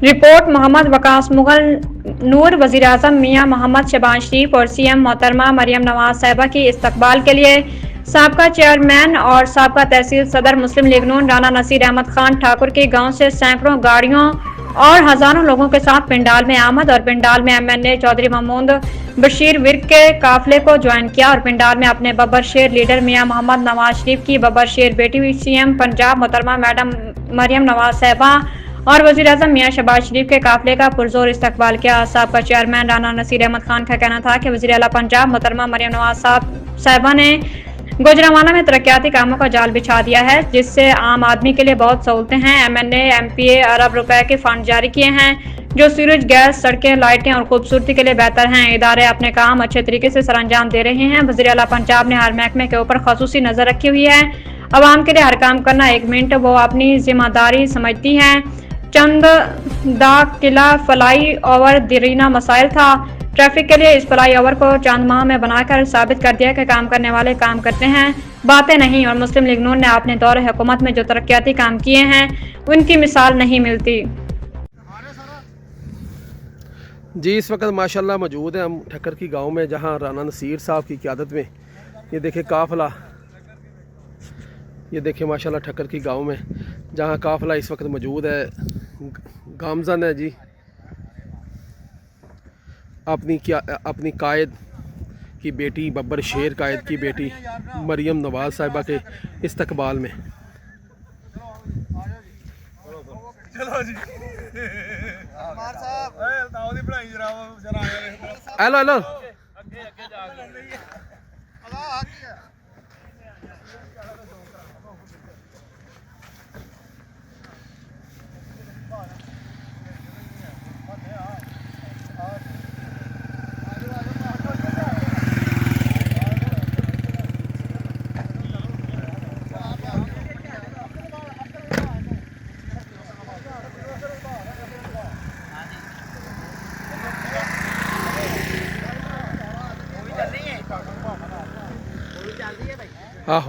Report Mohammad Waqas Mughal नूर। वज़ीर-ए-आज़म मियां मोहम्मद शहबाज शरीफ और CM मोहतरमा मरियम नवाज साहिबा की इस्तकबाल के लिए साबका चेयरमैन और साबका तहसील सदर मुस्लिम लीग नून राना नसीर अहमद खान ठाकुर के गांव से सैकड़ों गाड़ियों और हजारों लोगों के साथ पिंडाल में आमद और पिंडाल में एमएनए चौधरी महमूद बशीर विर्क के काफिले को ज्वाइन किया और पिंडाल में अपने बब्बर शेर लीडर मियां मोहम्मद नवाज शरीफ की बब्बर शेर बेटी हुई सीएम पंजाब मोहतरमा मैडम मरियम नवाज साहिबा और वज़ीर-ए-आज़म मियां शहबाज शरीफ के काफिले का पुरजोर इस्तकबाल किया। साबका चेयरमैन राना नसीर अहमद खान का कहना था कि वज़ीर आला पंजाब मोहतरमा मरियम नवाज साहिबा ने गोजरांवाला में तरक्याती कामों का जाल बिछा दिया है, जिससे आम आदमी के लिए बहुत सहूलतें हैं। एमएनए एमपीए अरब रुपए के फंड जारी किए हैं, जो सीवरेज, गैस, सड़कें, लाइटें और खूबसूरती के लिए बेहतर हैं। इदारे अपने काम अच्छे तरीके से सरअंजाम दे रहे हैं। वज़ीर आला पंजाब ने हर महकमे के ऊपर खसूसी नजर रखी हुई है। अवाम के लिए हर काम करना एक मिनट वो अपनी जिम्मेदारी समझती हैं। चंद दा किला फलाई ओवर दरीना मसाइल था। ट्रैफिक के लिए इस फलाई ओवर को चंद माह में बनाकर साबित कर दिया कि काम करने वाले काम करते हैं, बातें नहीं। और मुस्लिम लीग नून ने अपने दौर हुकूमत में जो तरक्याती काम किए हैं उनकी मिसाल नहीं मिलती। जी इस वक्त माशाल्लाह मौजूद है हम ठक्कर की गांव में, जहां राना नसीर साहब की क़यादत में ये देखे काफ़िला, ये देखे माशाल्लाह ठक्कर की गांव में जहां काफ़िला इस वक्त मौजूद है। गामजन है जी अपनी कायद की बेटी बब्बर शेर कायद की बेटी मरियम नवाज साहिबा के इस्तकबाल में। चलो जी हेलो हेलो हाँ